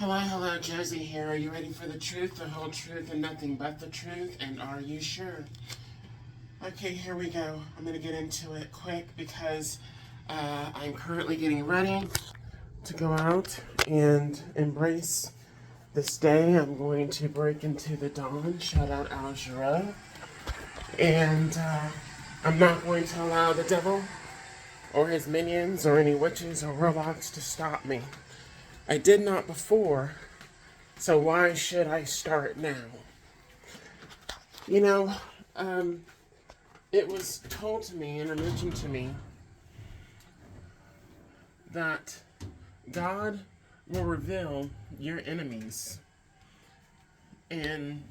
Hello, hello, Josie here. Are you ready for the truth, the whole truth, and nothing but the truth? And are you sure? Okay, here we go. I'm going to get into it quick because I'm currently getting ready to go out and embrace this day. I'm going to break into the dawn. Shout out Al Jarreau. And I'm not going to allow the devil or his minions or any witches or warlocks to stop me. I did not before, so why should I start now? You know, it was told to me and mentioned to me that God will reveal your enemies in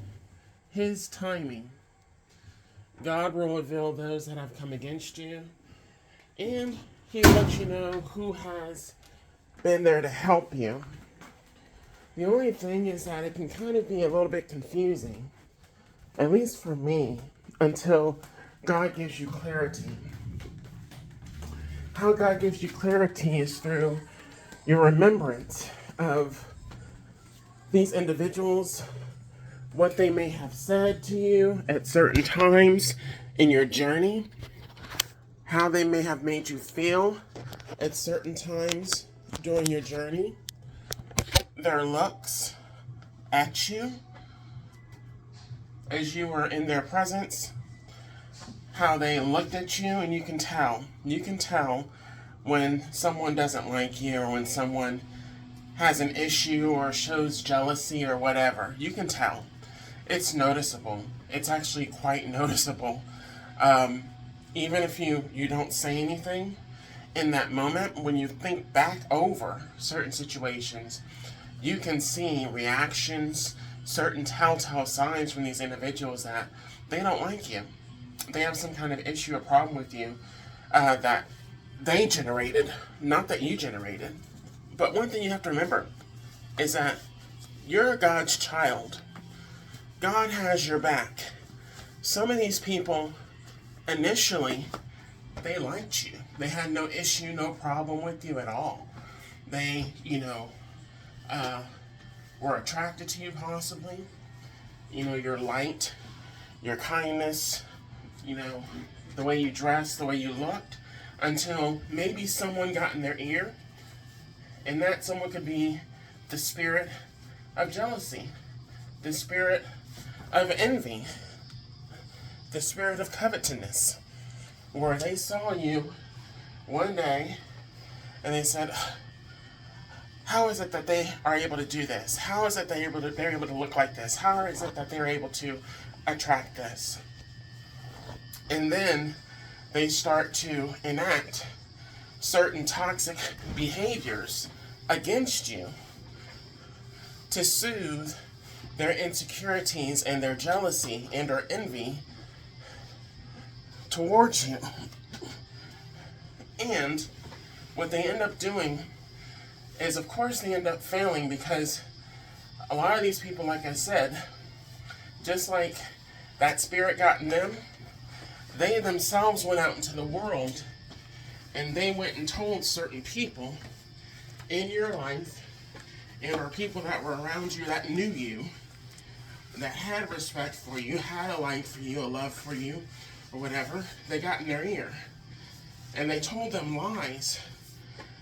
His timing. God will reveal those that have come against you, and He will let you know who has been there to help you. The only thing is that it can kind of be a little bit confusing, at least for me, until God gives you clarity. How God gives you clarity is through your remembrance of these individuals, what they may have said to you at certain times in your journey, how they may have made you feel at certain times during your journey, their looks at you as you were in their presence, how they looked at you, and you can tell. You can tell when someone doesn't like you or when someone has an issue or shows jealousy or whatever. You can tell. It's noticeable. It's actually quite noticeable. Even if you don't say anything in that moment, when you think back over certain situations, you can see reactions, certain telltale signs from these individuals that they don't like you. They have some kind of issue or problem with you that they generated, not that you generated. But one thing you have to remember is that you're God's child. God has your back. Some of these people, initially, they liked you. They had no issue, no problem with you at all. They, were attracted to you possibly. Your light, your kindness, the way you dressed, the way you looked, until maybe someone got in their ear, and that someone could be the spirit of jealousy, the spirit of envy, the spirit of covetousness, where they saw you one day and they said, how is it that they are able to do this? How is it they're able to look like this? How is it that they're able to attract this? And then they start to enact certain toxic behaviors against you to soothe their insecurities and their jealousy and their envy towards you. And what they end up doing is, of course, they end up failing because a lot of these people, like I said, just like that spirit got in them, they themselves went out into the world and they went and told certain people in your life and or people that were around you that knew you, that had respect for you, had a like for you, a love for you, or whatever. They got in their ear and they told them lies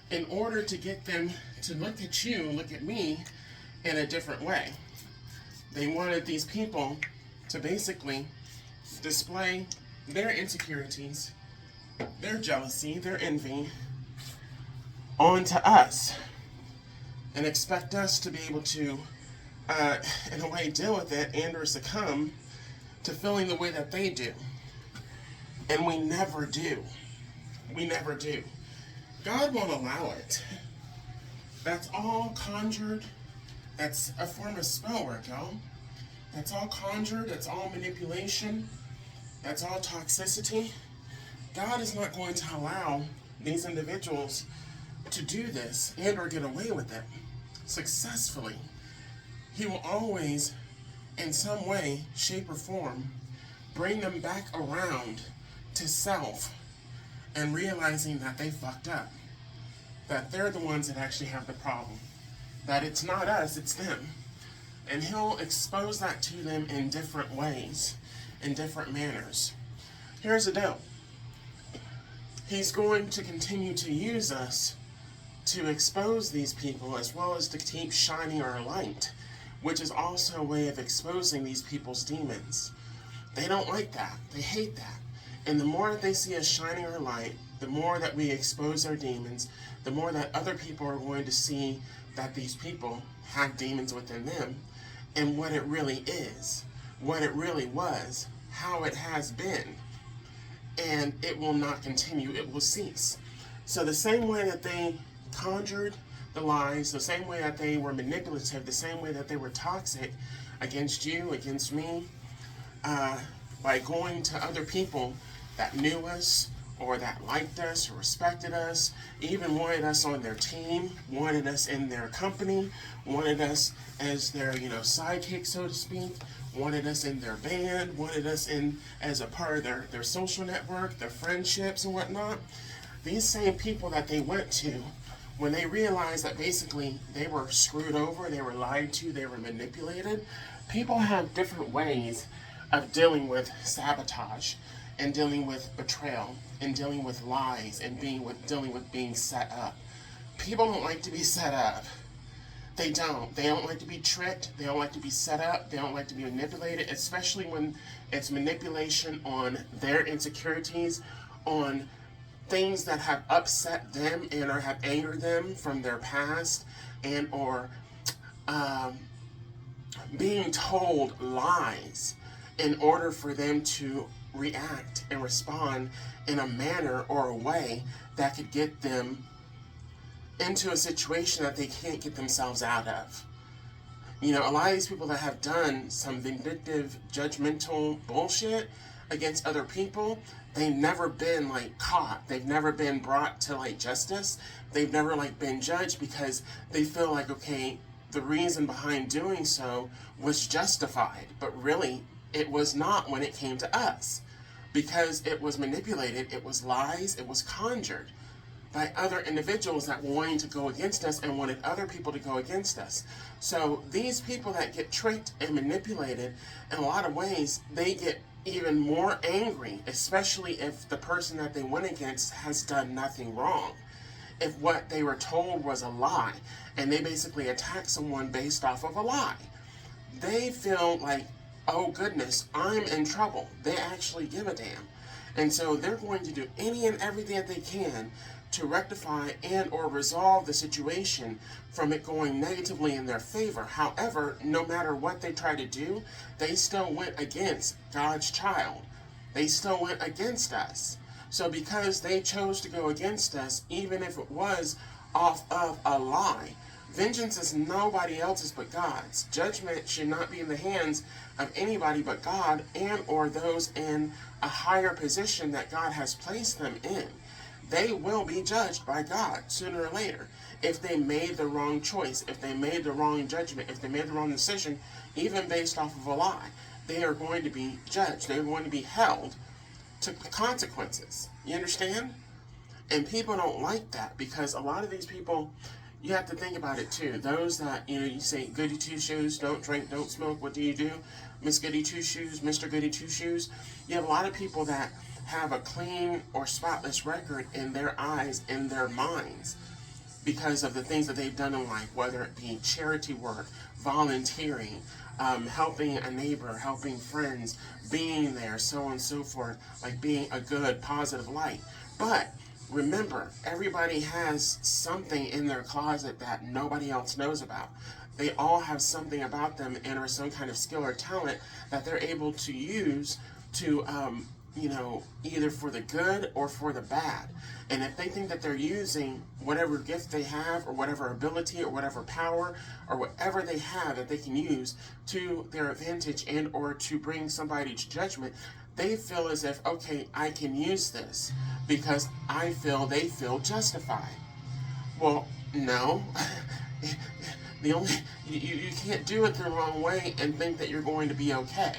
in order to get them to look at you, look at me in a different way. They wanted these people to basically display their insecurities, their jealousy, their envy onto us and expect us to be able to, in a way, deal with it and or succumb to feeling the way that they do. And we never do. We never do. God won't allow it. That's all conjured. That's a form of spell work, y'all. That's all conjured. That's all manipulation. That's all toxicity. God is not going to allow these individuals to do this and or get away with it successfully. He will always, in some way, shape, or form, bring them back around to self and realizing that they fucked up. That they're the ones that actually have the problem. that it's not us, it's them. And he'll expose that to them in different ways, in different manners. Here's the deal. He's going to continue to use us to expose these people, as well as to keep shining our light, which is also a way of exposing these people's demons. They don't like that. They hate that. And the more that they see us shining our light, the more that we expose their demons, the more that other people are going to see that these people have demons within them, and what it really is, what it really was, how it has been. And it will not continue, it will cease. So the same way that they conjured the lies, the same way that they were manipulative, the same way that they were toxic against you, against me, by going to other people that knew us, or that liked us, or respected us, even wanted us on their team, wanted us in their company, wanted us as their, sidekick, so to speak, wanted us in their band, wanted us in as a part of their social network, their friendships and whatnot. These same people that they went to, when they realized that basically they were screwed over, they were lied to, they were manipulated, people have different ways of dealing with sabotage, and dealing with betrayal, and dealing with lies, and dealing with being set up. People don't like to be set up. They don't. They don't like to be tricked. They don't like to be set up. They don't like to be manipulated, especially when it's manipulation on their insecurities, on things that have upset them and or have angered them from their past, and or being told lies in order for them to react and respond in a manner or a way that could get them into a situation that they can't get themselves out of. A lot of these people that have done some vindictive, judgmental bullshit against other people, they've never been caught. They've never been brought to justice. They've never been judged, because they feel like, okay, the reason behind doing so was justified, but really it was not when it came to us, because it was manipulated, it was lies, it was conjured by other individuals that were wanting to go against us and wanted other people to go against us. So these people that get tricked and manipulated, in a lot of ways, they get even more angry, especially if the person that they went against has done nothing wrong. If what they were told was a lie, and they basically attack someone based off of a lie, they feel like, oh goodness, I'm in trouble. They actually give a damn. And so they're going to do any and everything that they can to rectify and or resolve the situation from it going negatively in their favor. However, no matter what they try to do, they still went against God's child. They still went against us. So because they chose to go against us, even if it was off of a lie, vengeance is nobody else's but God's. Judgment should not be in the hands of anybody but God, and or those in a higher position that God has placed them in. They will be judged by God sooner or later if they made the wrong choice, if they made the wrong judgment, if they made the wrong decision, even based off of a lie. They are going to be judged. They're going to be held to consequences. You understand? And people don't like that, because a lot of these people, you have to think about it too. Those that, you say, goody two shoes, don't drink, don't smoke, what do? Miss Goody Two Shoes, Mr. Goody Two Shoes. You have a lot of people that have a clean or spotless record in their eyes, in their minds, because of the things that they've done in life, whether it be charity work, volunteering, helping a neighbor, helping friends, being there, so on and so forth, being a good, positive light. But remember, everybody has something in their closet that nobody else knows about. They all have something about them, and or some kind of skill or talent that they're able to use to, either for the good or for the bad. And if they think that they're using whatever gift they have, or whatever ability, or whatever power, or whatever they have that they can use to their advantage and or to bring somebody to judgment, they feel as if, okay, I can use this because they feel justified. Well, no. You can't do it the wrong way and think that you're going to be okay.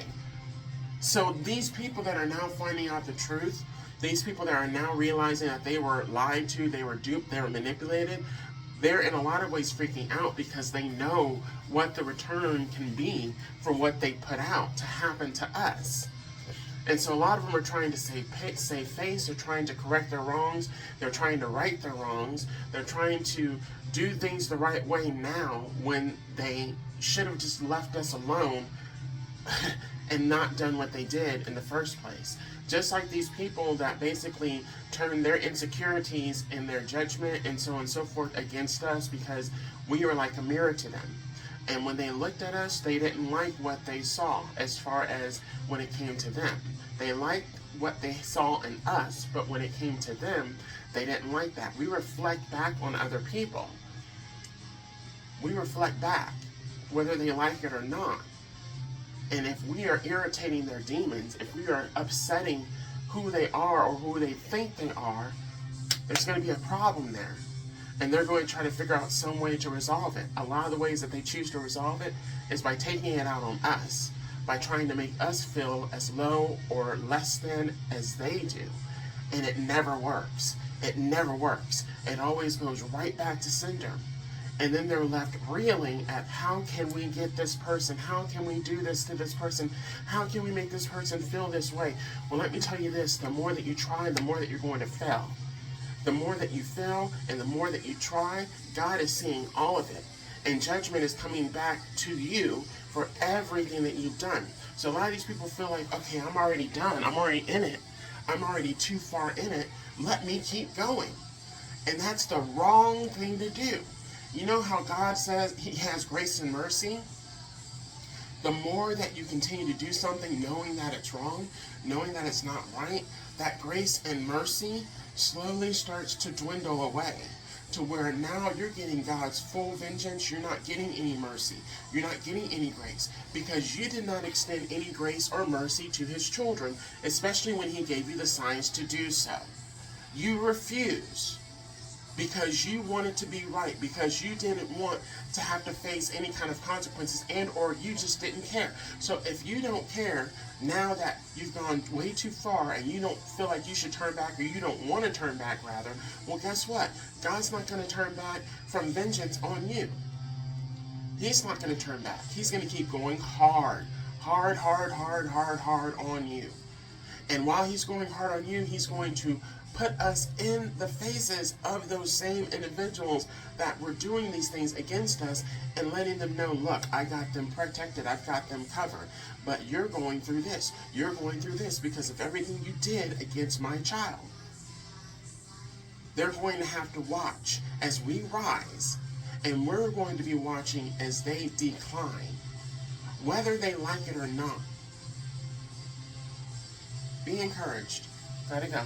So these people that are now finding out the truth, these people that are now realizing that they were lied to, they were duped, they were manipulated, they're in a lot of ways freaking out because they know what the return can be for what they put out to happen to us. And so a lot of them are trying to save face. They're trying to correct their wrongs. They're trying to right their wrongs. They're trying to do things the right way now when they should have just left us alone and not done what they did in the first place. Just like these people that basically turn their insecurities and their judgment and so on and so forth against us because we are like a mirror to them. And when they looked at us, they didn't like what they saw as far as when it came to them. They liked what they saw in us, but when it came to them, they didn't like that. We reflect back on other people. We reflect back, whether they like it or not. And if we are irritating their demons, if we are upsetting who they are or who they think they are, there's going to be a problem there. And they're going to try to figure out some way to resolve it. A lot of the ways that they choose to resolve it is by taking it out on us, by trying to make us feel as low or less than as they do. And it never works. It never works. It always goes right back to sender. And then they're left reeling at how can we get this person? How can we do this to this person? How can we make this person feel this way? Well, let me tell you this. The more that you try, the more that you're going to fail. The more that you fail and the more that you try, God is seeing all of it. And judgment is coming back to you for everything that you've done. So a lot of these people feel like, okay, I'm already done. I'm already in it. I'm already too far in it. Let me keep going. And that's the wrong thing to do. You know how God says He has grace and mercy? The more that you continue to do something knowing that it's wrong, knowing that it's not right, that grace and mercy slowly starts to dwindle away to where now you're getting God's full vengeance. You're not getting any mercy. You're not getting any grace because you did not extend any grace or mercy to His children, especially when He gave you the signs to do so. You refuse because you wanted to be right, because you didn't want to have to face any kind of consequences, and or you just didn't care. So if you don't care, now that you've gone way too far and you don't feel like you should turn back, or you don't want to turn back rather, well, guess what? God's not going to turn back from vengeance on you. He's not going to turn back. He's going to keep going hard on you. And while He's going hard on you, He's going to put us in the faces of those same individuals that were doing these things against us and letting them know, look, I got them protected, I've got them covered, but you're going through this. You're going through this because of everything you did against my child. They're going to have to watch as we rise, and we're going to be watching as they decline, whether they like it or not. Be encouraged. Gotta go.